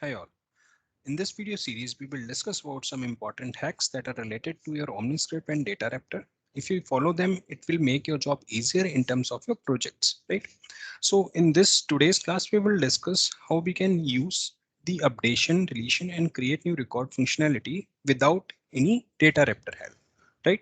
Hi all. In this video series, we will discuss about some important hacks that are related to your OmniScript and Data Raptor. If you follow them, it will make your job easier in terms of your projects, right? So in this today's class, we will discuss how we can use the updation, deletion, and create new record functionality without any Data Raptor help, right?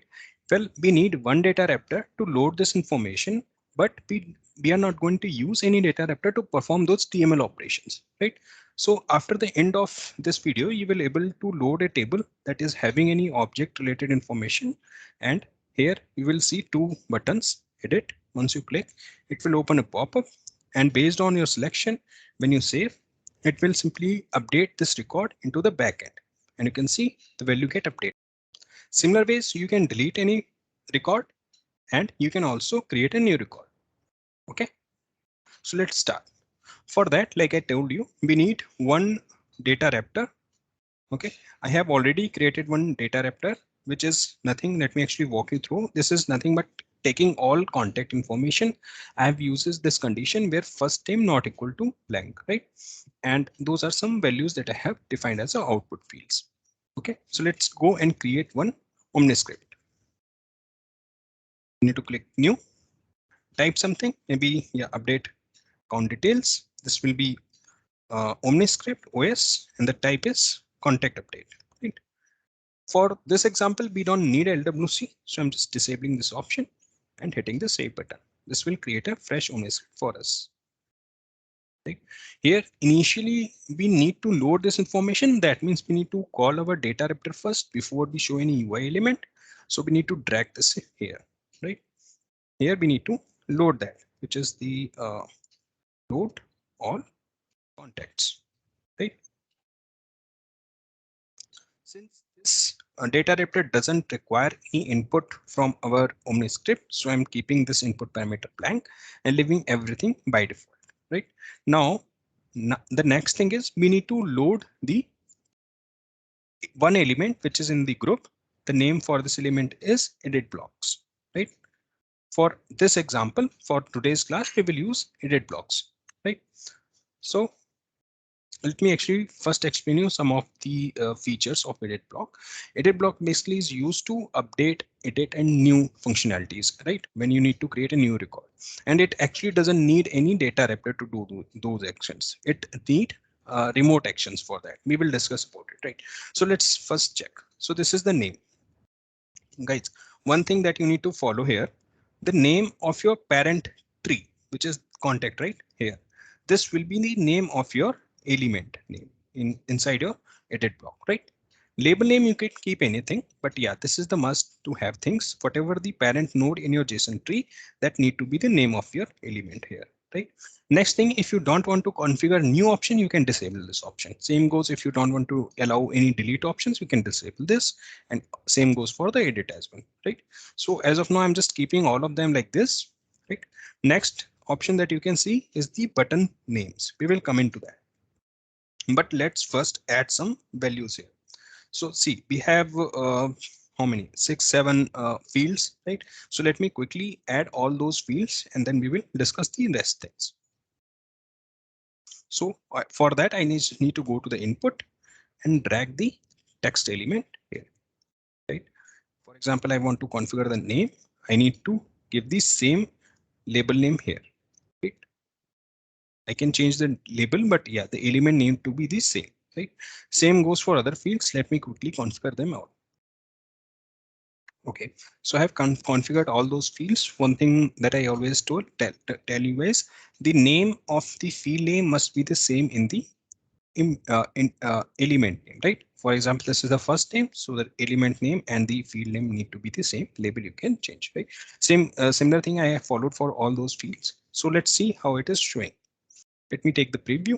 Well, we need one Data Raptor to load this information, but we are not going to use any Data Raptor to perform those TML operations, right? So after the end of this video, you will able to load a table that is having any object related information. And here you will see two buttons, edit. Once you click, it will open a pop-up, and based on your selection, when you save, it will simply update this record into the backend. And you can see the value get updated. Similar ways, you can delete any record and you can also create a new record. Okay, so let's start. For that, like I told you, we need one data raptor. Okay, I have already created one data raptor, which is nothing. Let me actually walk you through. This is nothing but taking all contact information. I have uses this condition where first name not equal to blank, right? And those are some values that I have defined as a output fields. Okay, so let's go and create one OmniScript. You need to click new, type something, maybe yeah, update count details. This will be OmniScript OS, and the type is contact update. Right? For this example, we don't need LWC, so I'm just disabling this option and hitting the save button. This will create a fresh OmniScript for us. Right? Here, initially, we need to load this information. That means we need to call our data raptor first before we show any UI element. So we need to drag this here. Right? Here we need to load that, which is the load all contacts. Right? Since this data raptor doesn't require any input from our OmniScript, so I'm keeping this input parameter blank and leaving everything by default. Right now, the next thing is we need to load the one element which is in the group. The name for this element is edit blocks. Right. For this example, for today's class, we will use edit blocks. Right. So let me actually first explain you some of the features of edit block. Edit block basically is used to update, edit, and new functionalities, right? When you need to create a new record, and it actually doesn't need any data raptor to do those actions. It need remote actions for that. We will discuss about it, right? So let's first check. So this is the name, guys. One thing that you need to follow here, the name of your parent tree, which is contact, right here. This will be the name of your element name inside your edit block, right? Label name you can keep anything, but yeah, this is the must to have things. Whatever the parent node in your JSON tree, that need to be the name of your element here, right? Next thing, if you don't want to configure new option, you can disable this option. Same goes if you don't want to allow any delete options, you can disable this, and same goes for the edit as well, right? So as of now, I'm just keeping all of them like this, right? Next option that you can see is the button names. We will come into that, but let's first add some values here. So see, we have how many? 6, 7 fields, right? So let me quickly add all those fields and then we will discuss the rest things. So for that, I need to go to the input and drag the text element here, right? For example, I want to configure the name. I need to give the same label name here, right? I can change the label, but yeah, the element name to be the same, right? Same goes for other fields. Let me quickly configure them out. Okay, so I have configured all those fields. One thing that I always tell you guys, the name of the field name must be the same in the element name, right? For example, this is the first name, so the element name and the field name need to be the same. Label you can change, right? Similar thing I have followed for all those fields. So let's see how it is showing. Let me take the preview.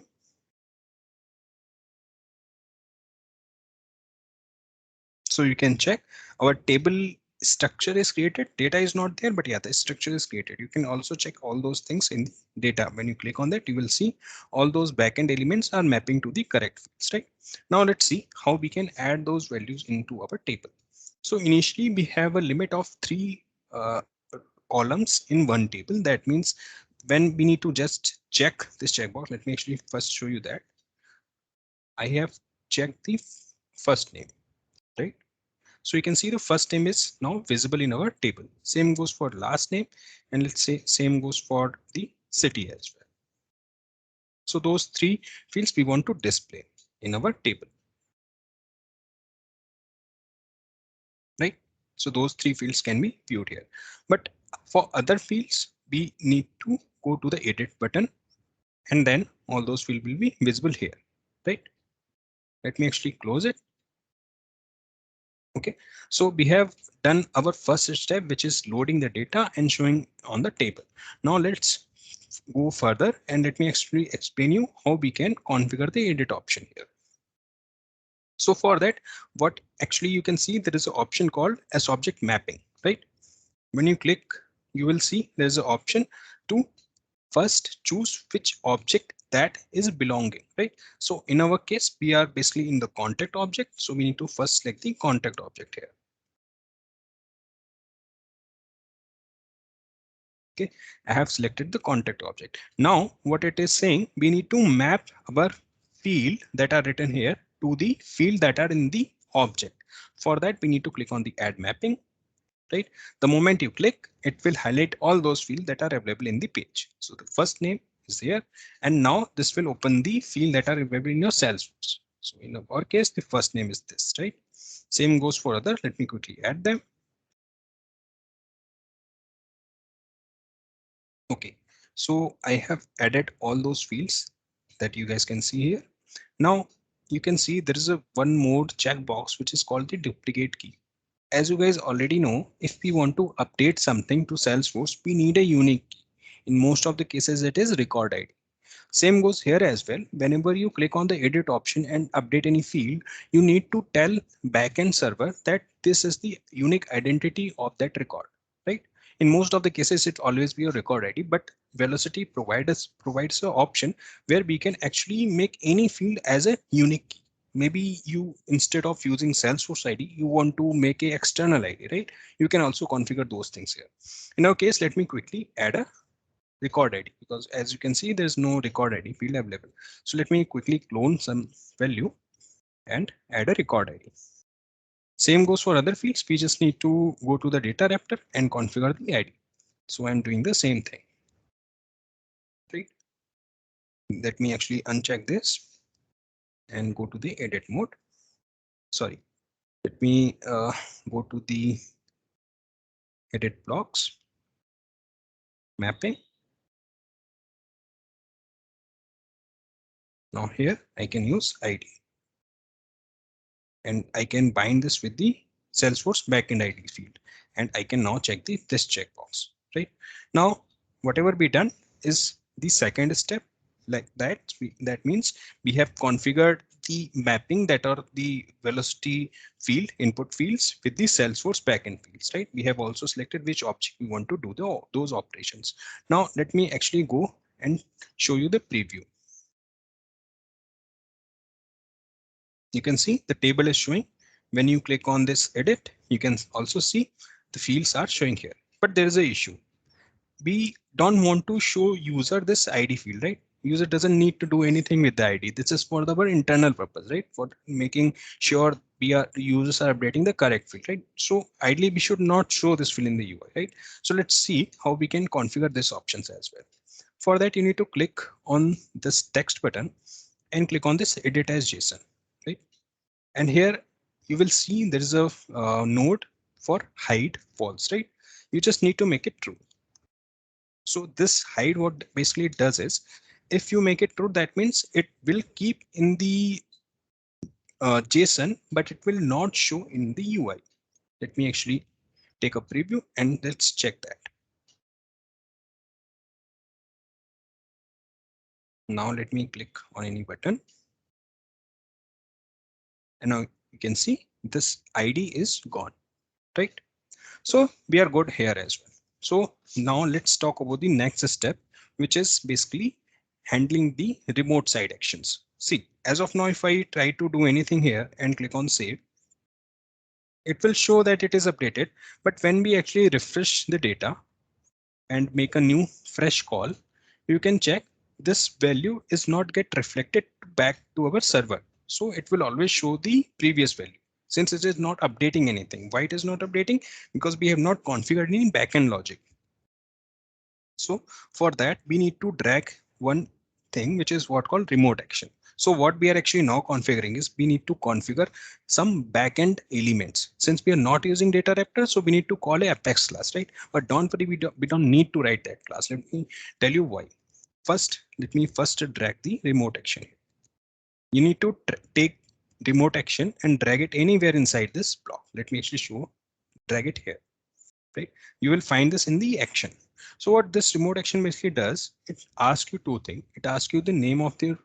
So you can check our table structure is created. Data is not there, but yeah, the structure is created. You can also check all those things in the data. When you click on that, you will see all those backend elements are mapping to the correct fields, right? Now let's see how we can add those values into our table. So initially we have a limit of 3 columns in one table. That means when we need to just check this checkbox, let me actually first show you that. I have checked the first name, right? So you can see the first name is now visible in our table. Same goes for last name, and let's say same goes for the city as well. So those three fields we want to display in our table, right? So those three fields can be viewed here. But for other fields, we need to go to the edit button, and then all those fields will be visible here, right? Let me actually close it. Okay, so we have done our first step, which is loading the data and showing on the table. Now let's go further and let me actually explain you how we can configure the edit option here. So for that, what actually you can see there is an option called as object mapping, right? When you click, you will see there's an option to first choose which object that is belonging, right? So in our case, we are basically in the contact object. So we need to first select the contact object here. Okay, I have selected the contact object. Now what it is saying, we need to map our field that are written here to the field that are in the object. For that, we need to click on the add mapping, right? The moment you click, it will highlight all those fields that are available in the page. So the first name is here, and now this will open the field that are available in your Salesforce. So in our case, the first name is this, right? Same goes for other. Let me quickly add them. Okay, so I have added all those fields that you guys can see here. Now you can see there is a one more checkbox which is called the duplicate key. As you guys already know, if we want to update something to Salesforce, we need a unique key. In most of the cases, it is record ID. Same goes here as well. Whenever you click on the edit option and update any field, you need to tell backend server that this is the unique identity of that record, right? In most of the cases, it always be a record ID, but Velocity provides an option where we can actually make any field as a unique key. Maybe you, instead of using Salesforce ID, you want to make a external ID, right? You can also configure those things here. In our case, let me quickly add a record ID, because as you can see, there's no record ID field available. So let me quickly clone some value and add a record ID. Same goes for other fields. We just need to go to the data raptor and configure the ID. So I'm doing the same thing. Right. Let me actually uncheck this and go to the edit mode. Sorry. Let me go to the edit blocks, mapping. Now here I can use ID. And I can bind this with the Salesforce backend ID field, and I can now check this checkbox. Right now, whatever be done is the second step. Like that means we have configured the mapping that are the velocity field input fields with the Salesforce backend fields. Right, we have also selected which object we want to do those operations. Now let me actually go and show you the preview. You can see the table is showing. When you click on this edit, you can also see the fields are showing here. But there is an issue. We don't want to show user this ID field, right? User doesn't need to do anything with the ID. This is for our internal purpose, right? For making sure users are updating the correct field, right? So ideally, we should not show this field in the UI, right? So let's see how we can configure this options as well. For that, you need to click on this text button and click on this edit as JSON, right? And here you will see there is a node for hide false, right? You just need to make it true. So this hide, what basically it does is, if you make it true, that means it will keep in the JSON, but it will not show in the UI. Let me actually take a preview and let's check that. Now let me click on any button. And now you can see this ID is gone, right? So we are good here as well. So now let's talk about the next step, which is basically handling the remote side actions. See, as of now, if I try to do anything here and click on save, it will show that it is updated. But when we actually refresh the data and make a new fresh call, you can check this value is not get reflected back to our server. So it will always show the previous value since it is not updating anything. Why it is not updating? Because we have not configured any backend logic. So for that, we need to drag one thing, which is what called remote action. So what we are actually now configuring is we need to configure some backend elements. Since we are not using data raptor, so we need to call a apex class, right? But don't worry, we don't need to write that class. Let me tell you why. First, let me first drag the remote action. You need to take remote action and drag it anywhere inside this block. Let me actually show, drag it here, right? You will find this in the action. So what this remote action basically does, it asks you two things. It asks you the name of the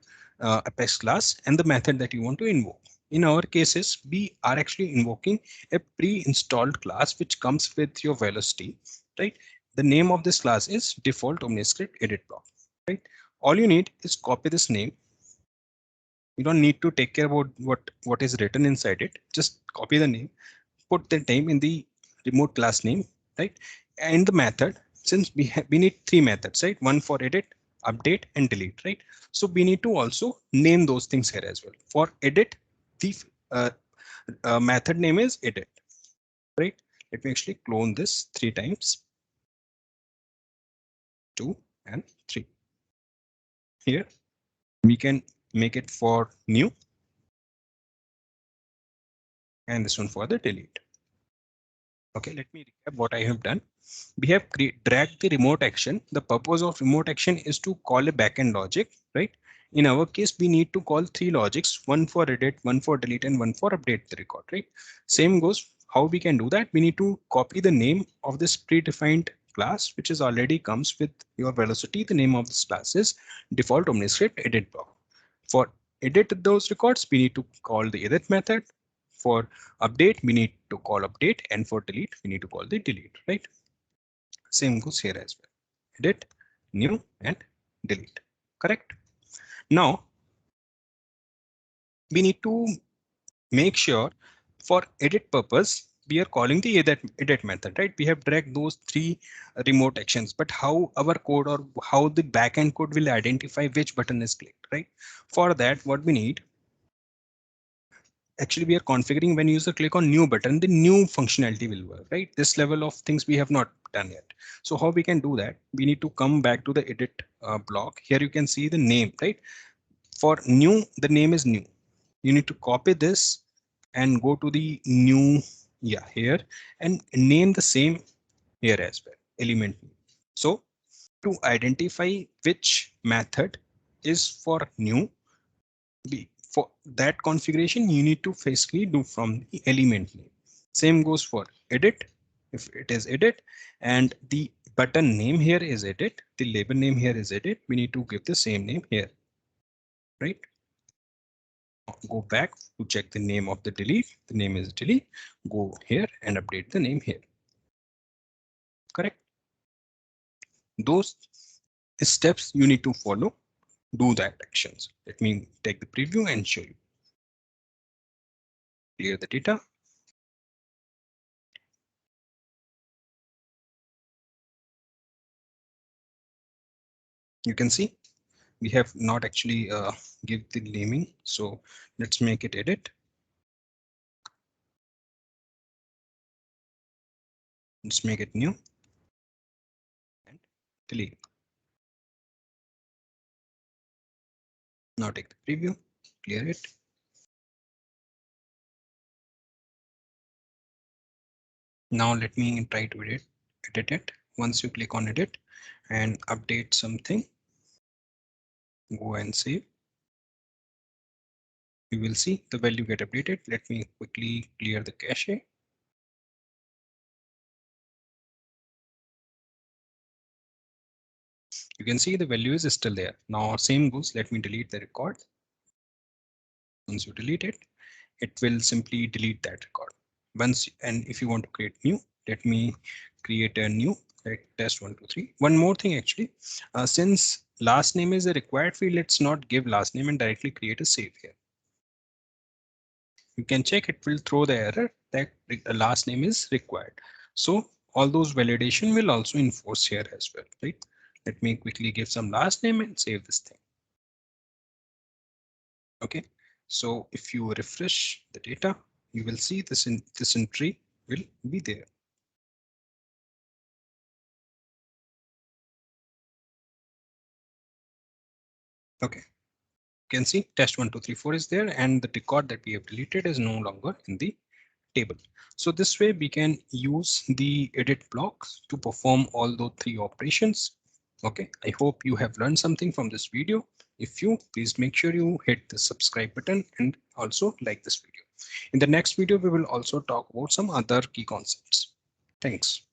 Apex class and the method that you want to invoke. In our cases, we are actually invoking a pre-installed class which comes with your velocity, right? The name of this class is default OmniScript edit block, right? All you need is copy this name. You don't need to take care about what is written inside it. Just copy the name, put the name in the remote class name, right? And the method, since we need three methods, right? One for edit, update, and delete, right? So we need to also name those things here as well. For edit, the method name is edit, right? Let me actually clone this 3 times, 2 and 3. Here we can make it for new, and this one for the delete. Okay, let me recap what I have done. We have dragged the remote action. The purpose of remote action is to call a backend logic, right? In our case, we need to call 3 logics, one for edit, one for delete, and one for update the record, right? Same goes, how we can do that? We need to copy the name of this predefined class, which is already comes with your velocity. The name of this class is default OmniScript edit block. For edit those records, we need to call the edit method. For update, we need to call update, and for delete, we need to call the delete, right? Same goes here as well. Edit, new, and delete. Correct. Now, we need to make sure for edit purpose, we are calling the edit method, right? We have dragged those 3 remote actions, but how our code or how the backend code will identify which button is clicked, right? For that, what we need, actually we are configuring when user click on new button, the new functionality will work, right? This level of things we have not done yet. So how we can do that? We need to come back to the edit block. Here you can see the name, right? For new, the name is new. You need to copy this and go to the new, yeah, here, and name the same here as well, element. So to identify which method is for new, for that configuration, you need to basically do from the element name. Same goes for edit. If it is edit and the button name here is edit, the label name here is edit, we need to give the same name here, right? Go back to check the name of the delete. The name is delete. Go here and update the name here. Correct. Those steps you need to follow. Do that actions. Let me take the preview and show you. Clear the data. You can see we have not actually give the naming. So let's make it edit. Let's make it new and delete. Now take the preview, clear it. Now let me try to edit it. Once you click on edit and update something, go and save. You will see the value get updated. Let me quickly clear the cache. You can see the value is still there. Now same goes, let me delete the record. Once you delete it, it will simply delete that record. And if you want to create new, let me create a new, like test 1, 2, 3. One more thing actually, since last name is a required field, let's not give last name and directly create a save here. You can check, it will throw the error that the last name is required. So all those validation will also enforce here as well, right? Let me quickly give some last name and save this thing. Okay, So if you refresh the data, you will see this entry will be there. Okay, you can see test1234 is there, and the record that we have deleted is no longer in the table. So this way we can use the edit blocks to perform all those three operations. Okay, I hope you have learned something from this video. If you, please make sure you hit the subscribe button and also like this video. In the next video, we will also talk about some other key concepts. Thanks.